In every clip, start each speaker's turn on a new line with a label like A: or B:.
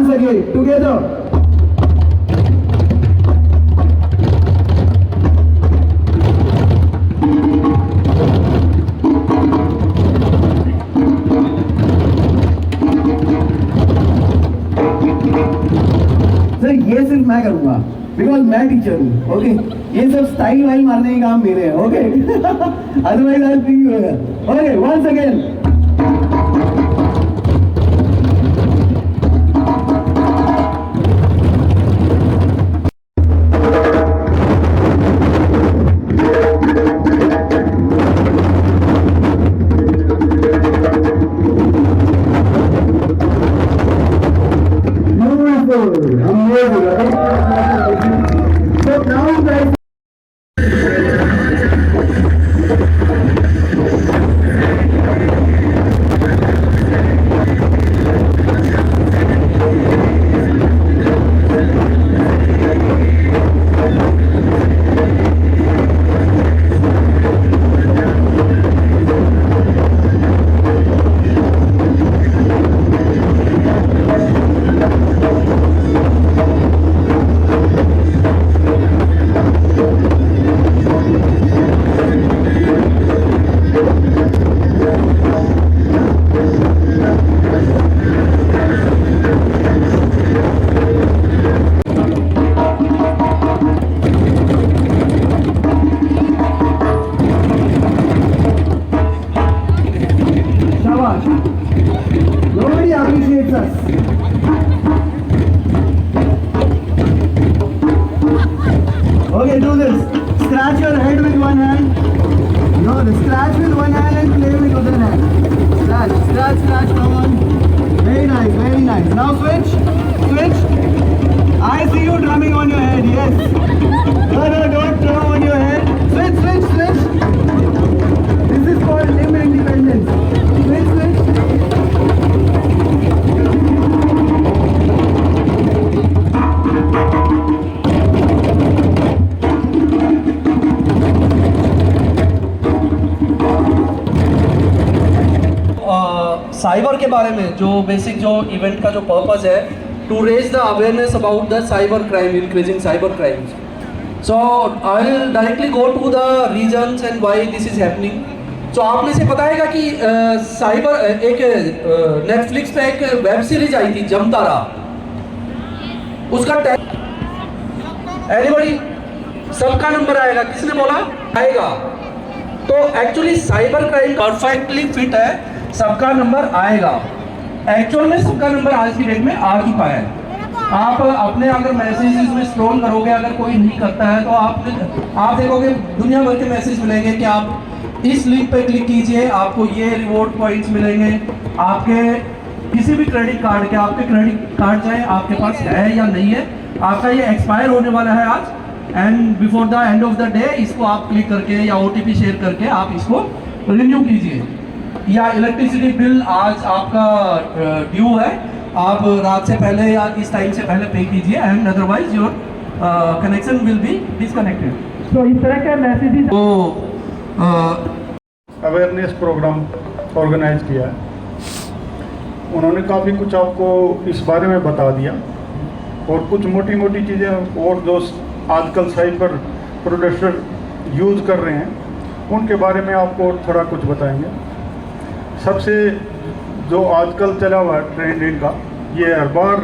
A: once again together. Sir ये सिर्फ मैं करूंगा बिकॉज मैं टीचर हूँ, ओके। ये सब स्टाइल वाइल मारने के काम मेरे हैं, okay. Otherwise I will you होगा, okay. Once again nobody appreciates us. Okay, do this. Scratch your head with one hand. No, scratch with one hand and play with other hand. Scratch, scratch, scratch. Come on. Very nice, very nice. Now switch, switch. I see you drumming on your head. Yes. No, no, don't drum on your head. Switch, switch, switch. This is called limb independence. Switch, switch.
B: Cyber के बारे में जो basic जो event का जो purpose है, to raise the awareness about the cyber crime, increasing cyber crimes. So I will directly go to the reasons and why this is happening. तो आप में से पता है कि साइबर एक नेटफ्लिक्स पे एक वेब सीरीज आई थी जमतारा, उसका एनीबॉडी सबका नंबर आएगा, किसने बोला आएगा? तो actually cyber crime perfectly fit है, सबका नंबर आएगा. एक्चुअल में सबका नंबर आज की डेट में आ चुका है. आप अपने अगर मैसेजेस में स्क्रॉल करोगे, अगर कोई नहीं करता है तो आप देखोगे दुनिया भर के मैसेज मिलेंगे कि आप इस लिंक पे क्लिक कीजिए, आपको ये रिवॉर्ड पॉइंट्स मिलेंगे. आपके किसी भी क्रेडिट कार्ड के, आपके क्रेडिट कार्ड चाहे आपके पास है या नहीं है, आपका ये एक्सपायर होने वाला है आज, and before the end of the day इसको आप क्लिक करके या OTP शेयर करके आप इसको रिन्यू कीजिए. या इलेक्ट्रिसिटी बिल आज आपका ड्यू है, आप रात से पहले या इस टाइम से पहले पे कीजिए, and otherwise your connection will be disconnected. तो इस तरह के मैसेजेस
C: अवेयरनेस प्रोग्राम ऑर्गेनाइज किया है. उन्होंने काफ़ी कुछ आपको इस बारे में बता दिया, और कुछ मोटी मोटी चीज़ें और जो आजकल साइबर प्रोडेक्टर यूज़ कर रहे हैं उनके बारे में आपको थोड़ा कुछ बताएंगे. सबसे जो आजकल चला हुआ है ट्रेंड इनका, ये हर बार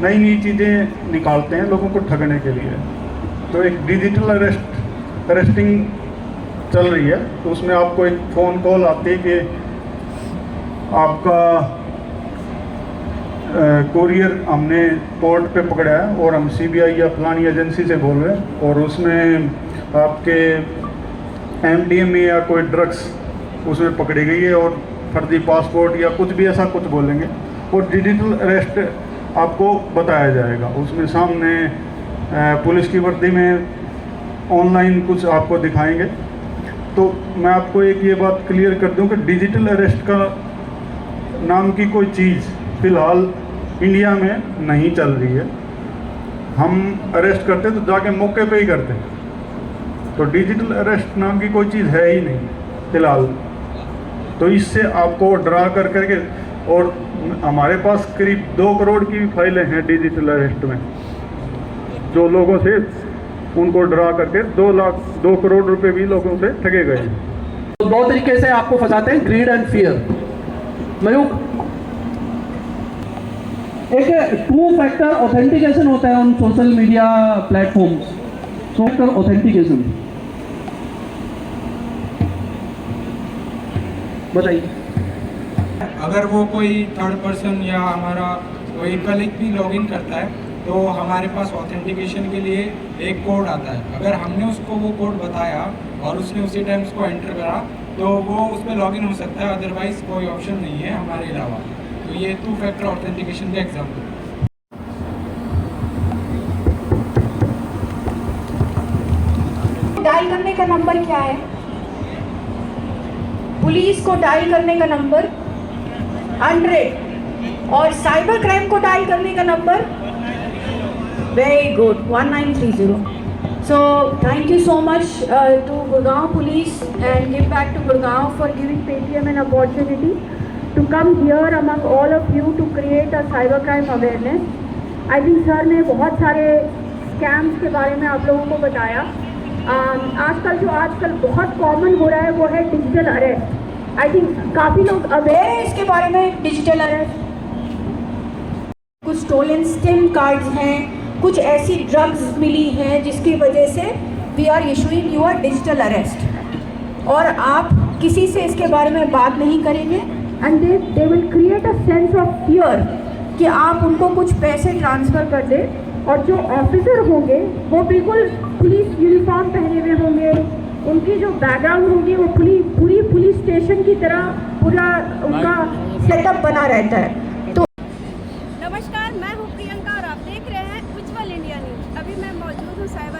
C: नई नई चीज़ें निकालते हैं लोगों को ठगने के लिए. तो एक डिजिटल अरेस्टिंग चल रही है, तो उसमें आपको एक फ़ोन कॉल आती है कि आपका कोरियर हमने पोर्ट पे पकड़ा है और हम CBI या फलानी एजेंसी से बोल रहे हैं, और उसमें आपके MDMA या कोई ड्रग्स उसमें पकड़ी गई है और फर्जी पासपोर्ट या कुछ भी ऐसा कुछ बोलेंगे, और डिजिटल अरेस्ट आपको बताया जाएगा. उसमें सामने पुलिस की वर्दी में ऑनलाइन कुछ आपको दिखाएंगे. तो मैं आपको एक ये बात क्लियर कर दूं कि डिजिटल अरेस्ट का नाम की कोई चीज़ फ़िलहाल इंडिया में नहीं चल रही है. हम अरेस्ट करते तो जाके मौके पे ही करते हैं, तो डिजिटल अरेस्ट नाम की कोई चीज़ है ही नहीं फ़िलहाल. तो इससे आपको डरा कर करके, और हमारे पास करीब 2 करोड़ की फाइलें हैं डिजिटल अरेस्ट में, जो लोगों से उनको डरा करके 2 करोड़ रुपए भी लोगों से ठगे गए हैं।
B: तो 2 तरीके से आपको फंसाते हैं, ग्रीड एंड फियर। मयूख, एक 2 फैक्टर ऑथेंटिकेशन होता है उन social media platforms, factor authentication बताइए।
D: अगर वो कोई थर्ड पर्सन या हमारा कोई कलीग भी लॉगिन करता है तो हमारे पास ऑथेंटिकेशन के लिए एक कोड आता है। अगर हमने उसको वो कोड बताया और उसने उसी टाइम उसको एंटर करा तो वो उसमें लॉगिन हो सकता है, अदरवाइज कोई ऑप्शन नहीं है हमारे अलावा। तो ये 2 फैक्टर ऑथेंटिकेशन के एग्जाम्पल।
E: डायल करने का नंबर क्या है? पुलिस को डायल करने का नंबर 100 और साइबर क्राइम को डायल करने का number very good 1930. So thank you so much to Gurgaon Police and give back to Gurgaon for giving Paytm an opportunity to come here among all of you to create a cyber crime awareness. I think sir ने बहुत सारे scams के बारे में आप लोगों को बताया। आजकल बहुत कॉमन हो रहा है वो है डिजिटल अरेस्ट। आई थिंक काफ़ी लोग अवेयर है इसके बारे में। डिजिटल अरेस्ट, कुछ स्टोलन सिम कार्ड्स हैं, कुछ ऐसी ड्रग्स मिली हैं जिसकी वजह से we are issuing your digital arrest, और आप किसी से इसके बारे में बात नहीं करेंगे and they will create a sense of fear कि आप उनको कुछ पैसे ट्रांसफ़र कर दें। और जो ऑफिसर होंगे वो बिल्कुल पुलिस यूनिफॉर्म पहने हुए होंगे, उनकी जो बैकग्राउंड होगी वो पूरी पुलिस स्टेशन की तरह पूरा उनका सेटअप बना रहता है। तो
F: नमस्कार, मैं हूँ प्रियंका और आप देख रहे हैं उज्जवल इंडिया न्यूज। अभी मैं मौजूद हूँ साइबर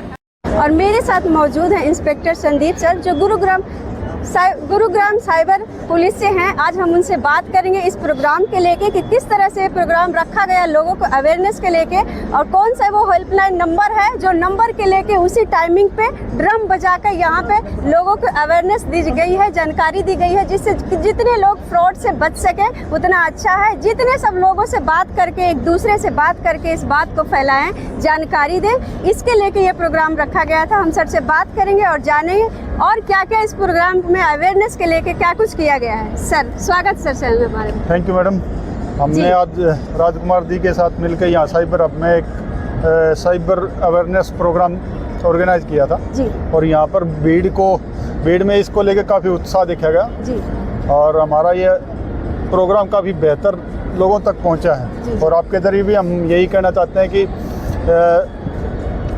G: और मेरे साथ मौजूद हैं इंस्पेक्टर संदीप सर जो गुरुग्राम साइबर पुलिस से हैं। आज हम उनसे बात करेंगे इस प्रोग्राम के लेके कि किस तरह से प्रोग्राम रखा गया लोगों को अवेयरनेस के लेके, और कौन सा वो हेल्पलाइन नंबर है जो नंबर के लेके उसी टाइमिंग पे ड्रम बजाकर यहाँ पे लोगों को अवेयरनेस दी गई है, जानकारी दी गई है, जिससे जितने लोग फ्रॉड से बच सके उतना अच्छा है। जितने सब लोगों से बात करके, एक दूसरे से बात करके इस बात को फैलाएं, जानकारी दें, इसके लेके ये प्रोग्राम रखा गया था। हम सर से बात करेंगे और जानेंगे और क्या क्या इस प्रोग्राम में अवेयरनेस के लेके क्या कुछ किया गया है। सर स्वागत सर हमारे में।
C: Thank you madam. हमने आज राजकुमार जी के साथ मिलकर यहाँ साइबर हब में एक साइबर अवेयरनेस प्रोग्राम ऑर्गेनाइज किया था
G: जी।
C: और यहाँ पर भीड़ में इसको लेकर काफ़ी उत्साह देखा गया
G: जी।
C: और हमारा ये प्रोग्राम काफ़ी बेहतर लोगों तक पहुँचा है
G: जी।
C: और आपके ज़रिए भी हम यही कहना चाहते हैं कि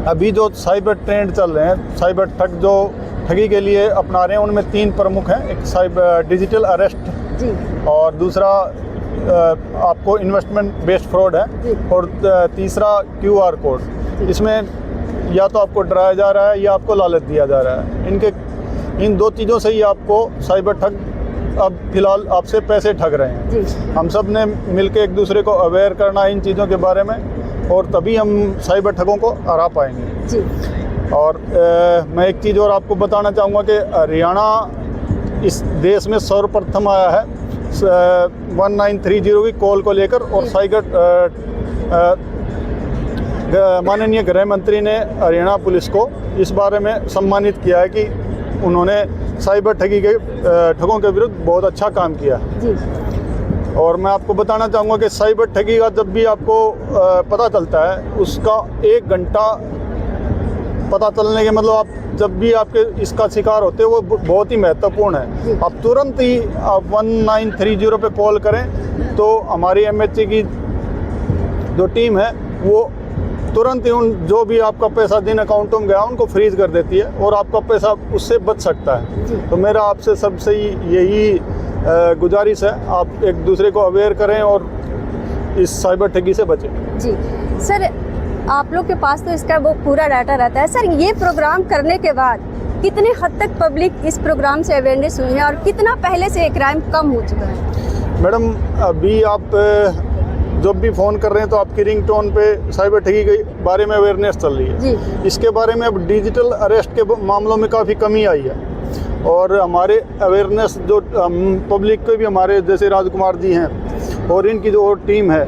C: अभी जो साइबर ट्रेंड चल रहे हैं, साइबर ठग जो ठगी के लिए अपना रहे हैं, उनमें 3 प्रमुख हैं। एक साइबर डिजिटल अरेस्ट
G: जी,
C: और दूसरा आपको इन्वेस्टमेंट बेस्ड फ्रॉड है
G: जी।
C: और तीसरा QR कोड। इसमें या तो आपको डराया जा रहा है या आपको लालच दिया जा रहा है। इन 2 चीज़ों से ही आपको साइबर ठग अब फिलहाल आपसे पैसे ठग रहे हैं
G: जी।
C: हम सब ने मिलकर एक दूसरे को अवेयर करना है इन चीज़ों के बारे में, और तभी हम साइबर ठगों को हरा पाएंगे
G: जी।
C: और मैं एक चीज़ और आपको बताना चाहूँगा कि हरियाणा इस देश में सर्वप्रथम आया है 1930 की कॉल को लेकर, और माननीय गृह मंत्री ने हरियाणा पुलिस को इस बारे में सम्मानित किया है कि उन्होंने साइबर ठगी के ठगों के विरुद्ध बहुत अच्छा काम किया
G: जी।
C: और मैं आपको बताना चाहूँगा कि साइबर ठगी का जब भी आपको पता चलता है, उसका 1 घंटा पता चलने के मतलब आप जब भी आपके इसका शिकार होते हैं वो बहुत ही महत्वपूर्ण है। आप तुरंत ही आप 1930 पे कॉल करें तो हमारी MHA की जो टीम है वो तुरंत ही उन जो भी आपका पैसा जिन अकाउंटों में गया उनको फ्रीज कर देती है और आपका पैसा उससे बच सकता है। तो मेरा आपसे सबसे यही गुजारिश है, आप एक दूसरे को अवेयर करें और इस साइबर ठगी से बचें।
G: जी सर, आप लोग के पास तो इसका वो पूरा डाटा रहता है। सर, ये प्रोग्राम करने के बाद कितने हद तक पब्लिक इस प्रोग्राम से अवेयरनेस हुई है और कितना पहले से क्राइम कम हो चुका है?
C: मैडम, अभी आप जब भी फ़ोन कर रहे हैं तो आपकी रिंगटोन पे साइबर ठगी के बारे में अवेयरनेस चल रही है
G: जी।
C: इसके बारे में अब डिजिटल अरेस्ट के मामलों में काफ़ी कमी आई है और हमारे अवेयरनेस जो पब्लिक के भी, हमारे जैसे राजकुमार जी हैं और इनकी जो टीम है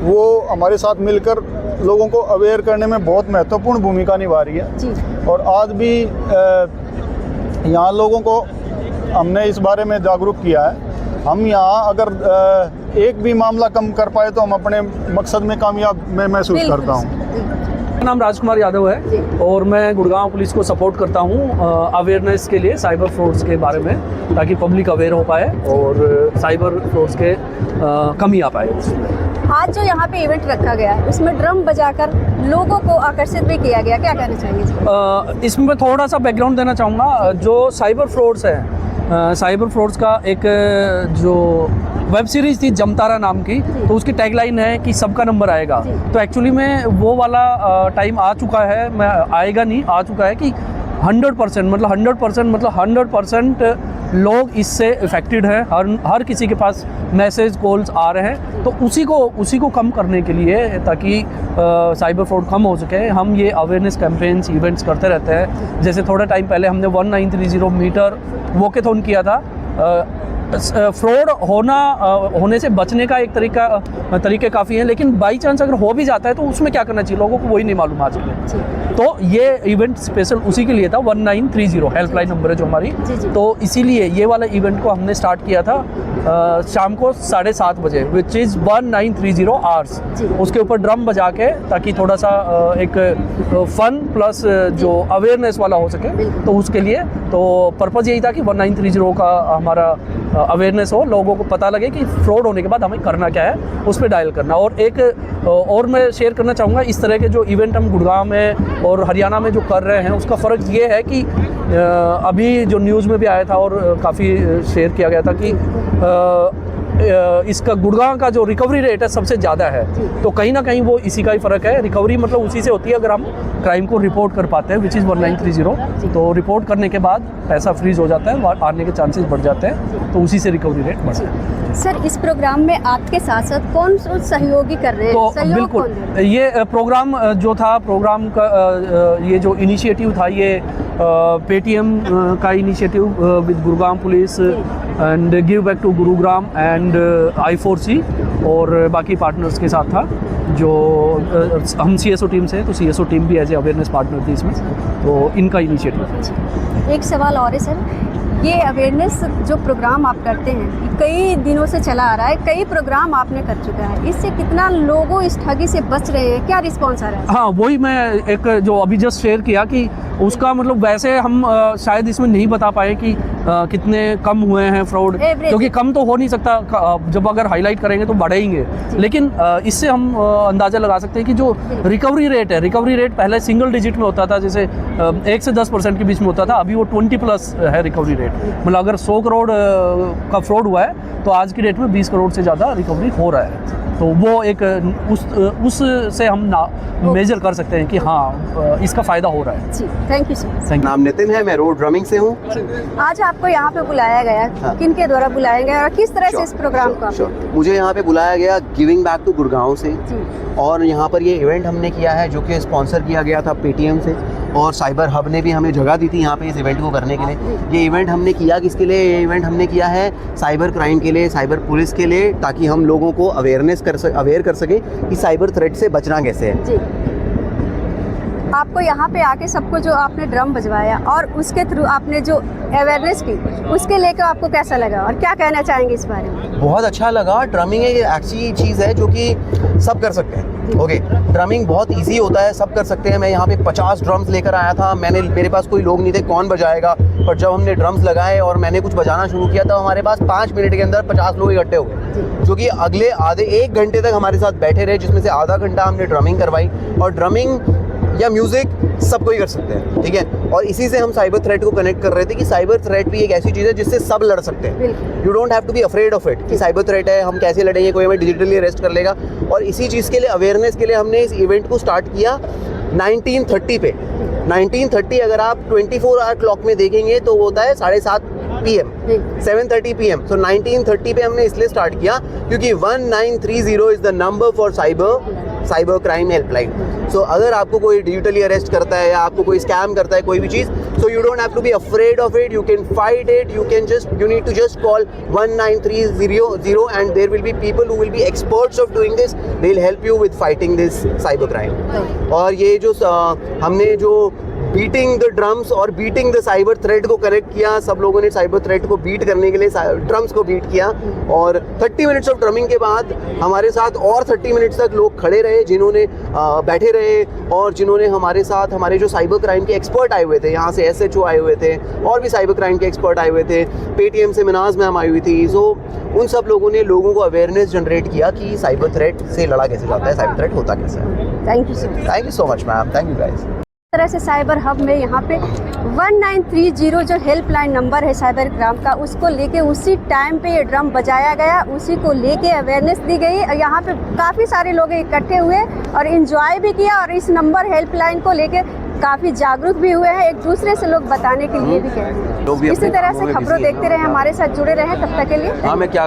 C: वो हमारे साथ मिलकर लोगों को अवेयर करने में बहुत महत्वपूर्ण भूमिका निभा रही है।
G: जी।
C: और आज भी यहाँ लोगों को हमने इस बारे में जागरूक किया है। हम यहाँ अगर एक भी मामला कम कर पाए तो हम अपने मकसद में कामयाब मैं महसूस करता हूँ।
B: मेरा नाम राजकुमार यादव है और मैं गुड़गांव पुलिस को सपोर्ट करता हूँ अवेयरनेस के लिए साइबर फ्रॉड्स के बारे में, ताकि पब्लिक अवेयर हो पाए और साइबर फ्रॉड्स के कमी आ पाए।
G: आज जो यहाँ पे इवेंट रखा गया है उसमें ड्रम बजाकर लोगों को आकर्षित भी किया गया, क्या कहना चाहिए?
B: इसमें मैं थोड़ा सा बैकग्राउंड देना चाहूँगा। जो साइबर फ्रॉड्स है, साइबर फ्रॉड्स का एक जो वेब सीरीज़ थी जमतारा नाम की, तो उसकी टैगलाइन है कि सबका नंबर आएगा। तो एक्चुअली में वो वाला टाइम आ चुका है, मैं आएगा नहीं, आ चुका है कि 100% मतलब 100% लोग इससे इफ़ेक्टेड हैं। हर किसी के पास मैसेज कॉल्स आ रहे हैं। तो उसी को कम करने के लिए, ताकि साइबर फ्रॉड कम हो सके, हम ये अवेयरनेस कैंपेन्स इवेंट्स करते रहते हैं। जैसे थोड़े टाइम पहले हमने 1930 मीटर वॉकेथॉन किया था। फ्रॉड होने से बचने का एक तरीके काफ़ी हैं, लेकिन बाई चांस अगर हो भी जाता है तो उसमें क्या करना चाहिए, लोगों को वही नहीं मालूम आज के। तो ये इवेंट स्पेशल उसी के लिए था। 1930 हेल्पलाइन नंबर है जो हमारी। तो इसीलिए ये वाला इवेंट को हमने स्टार्ट किया था शाम को 7:30 बजे, विच इज़ 1930 आवर्स। उसके ऊपर ड्रम बजा के, ताकि थोड़ा सा एक फन प्लस जो अवेयरनेस वाला हो सके, तो उसके लिए तो पर्पज़ यही था कि 1930 का हमारा अवेयरनेस हो, लोगों को पता लगे कि फ्रॉड होने के बाद हमें करना क्या है, उस पर डायल करना। और एक और मैं शेयर करना चाहूँगा, इस तरह के जो इवेंट हम गुड़गांव में और हरियाणा में जो कर रहे हैं, उसका फ़र्क ये है कि अभी जो न्यूज़ में भी आया था और काफ़ी शेयर किया गया था कि इसका गुड़गांव का जो रिकवरी रेट है सबसे ज़्यादा है। तो कहीं ना कहीं वो इसी का ही फ़र्क है। रिकवरी मतलब उसी से होती है अगर हम क्राइम को रिपोर्ट कर पाते हैं, विच इज़ 1930। तो रिपोर्ट करने के बाद पैसा फ्रीज हो जाता है, आने के चांसेस बढ़ जाते हैं, तो उसी से रिकवरी रेट बढ़ता है।
G: सर, इस प्रोग्राम में आपके साथ साथ कौन सहयोगी कर रहे हैं?
B: तो बिल्कुल ये प्रोग्राम जो था, प्रोग्राम का ये जो इनिशिएटिव था, ये पेटीएम का initiative with Gurugram police and give back to Gurugram and I4C और बाकी पार्टनर्स के साथ था। जो हम CSO टीम से हैं, तो CSO टीम भी एज ए अवेयरनेस पार्टनर थी इसमें, तो इनका इनिशिएटिव।
G: एक सवाल और है सर, ये अवेयरनेस जो प्रोग्राम आप करते हैं कई दिनों से चला आ रहा है, कई प्रोग्राम आपने कर चुका है, इससे कितना लोगों इस ठगी से बच रहे हैं, क्या रिस्पॉन्स आ रहा है?
B: हाँ, वही मैं एक जो अभी जस्ट शेयर किया कि उसका मतलब वैसे हम शायद इसमें नहीं बता पाए कि कितने कम हुए हैं फ्रॉड, क्योंकि कम तो हो नहीं सकता, जब अगर हाईलाइट करेंगे तो बढ़ेंगे। लेकिन इससे हम अंदाज़ा लगा सकते हैं कि जो रिकवरी रेट पहले सिंगल डिजिट में होता था, जैसे 1 से 10% के बीच में होता था, अभी वो 20+ है रिकवरी रेट। मतलब अगर 100 करोड़ का फ्रॉड हुआ है तो आज की डेट में 20 करोड़ से ज़्यादा रिकवरी हो रहा है। तो वो एक उससे हम मेजर कर सकते हैं कि हाँ इसका फ़ायदा हो रहा है।
G: जी, थैंक यू सर।
H: नाम नितिन है, मैं रोड ड्रमिंग से हूँ।
G: आज आपको यहाँ पे बुलाया गया,
H: हाँ।
G: किन के द्वारा बुलाया गया और किस तरह से इस प्रोग्राम को?
H: मुझे यहाँ पे बुलाया गया गिविंग बैक टू गुड़गांव से, और यहाँ पर ये इवेंट हमने किया है जो कि स्पॉन्सर किया गया था पेटीएम से, और साइबर हब ने भी हमें जगह दी थी यहाँ पे इस इवेंट को करने के लिए। ये इवेंट हमने किया किसके लिए? ये इवेंट हमने किया है साइबर क्राइम के लिए, साइबर पुलिस के लिए, ताकि हम लोगों को अवेयर कर सके कि साइबर थ्रेट से बचना कैसे है।
G: जी। आपको यहाँ पे आके सबको जो आपने ड्रम बजवाया और उसके थ्रू आपने जो अवेयरनेस की, उसके लेकर आपको कैसा लगा और क्या कहना चाहेंगे इस बारे में?
H: बहुत अच्छा लगा। ड्रमिंग एक ऐसी चीज़ है जो कि सब कर सकते हैं। ओके, ड्रमिंग बहुत इजी होता है, सब कर सकते हैं। मैं यहाँ पे 50 ड्रम्स लेकर आया था। मेरे पास कोई लोग नहीं थे, कौन बजाएगा? पर जब हमने ड्रम्स लगाए और मैंने कुछ बजाना शुरू किया तो हमारे पास 5 मिनट के अंदर 50 लोग इकट्ठे हो गए, जो कि अगले आधे 1 घंटे तक हमारे साथ बैठे रहे, जिसमें से आधा घंटा हमने ड्रमिंग करवाई। और ड्रमिंग या म्यूज़िक सब कोई कर सकते हैं, ठीक है। और इसी से हम साइबर थ्रेट को कनेक्ट कर रहे थे कि साइबर थ्रेट भी एक ऐसी चीज़ है जिससे सब लड़ सकते हैं। You don't have to be afraid of it कि साइबर थ्रेट है, हम कैसे लड़ेंगे, कोई हमें डिजिटली अरेस्ट कर लेगा। और इसी चीज़ के लिए, अवेयरनेस के लिए हमने इस इवेंट को स्टार्ट किया 1930 पे। 1930 अगर आप 24 आवर क्लॉक में देखेंगे तो वो होता है 7:30 PM, 7:30 PM। तो 1930 पे हमने इसलिए स्टार्ट किया क्योंकि 1930 is the number for cyber crime helpline. So अगर आपको कोई डिजिटली अरेस्ट करता है या आपको कोई स्कैम करता है कोई भी चीज़, So you don't have to be afraid of it. You can fight it. You need to just call 19300 and there will be people who will be experts of doing this. They'll help you with fighting this cybercrime. और ये जो हमने जो beating the drums और beating the cyber threat को connect किया, सब लोगों ने साइबर थ्रेट को बीट करने के लिए ड्रम्स को बीट किया और 30 मिनट्स ऑफ ड्रमिंग के बाद हमारे साथ और 30 मिनट्स तक लोग खड़े रहे, जिन्होंने बैठे रहे और जिन्होंने हमारे साथ हमारे जो साइबर क्राइम के एक्सपर्ट आए हुए थे, यहाँ से SHO आए हुए थे और भी साइबर क्राइम के एक्सपर्ट आए हुए थे, पेटीएम से मिनाज मैम आई हुई थी। सो उन सब लोगों ने लोगों को अवेयरनेस जनरेट किया कि साइबर थ्रेट से लड़ा कैसे जाता है, साइबर थ्रेट होता कैसे है।
G: Thank you
H: so much ma'am, thank you guys.
G: इस तरह से साइबर हब में यहाँ पे 1930 जो हेल्पलाइन नंबर है साइबर क्राइम का, उसको लेके उसी टाइम पे ये ड्रम बजाया गया, उसी को लेके अवेयरनेस दी गई और यहाँ पे काफ़ी सारे लोग इकट्ठे हुए और इन्जॉय भी किया और इस नंबर हेल्पलाइन को लेके काफ़ी जागरूक भी हुए हैं, एक दूसरे से लोग बताने के लिए भी कह रहे हैं। इसी तरह से खबरों देखते रहे, हमारे साथ जुड़े रहे, तब तक के लिए।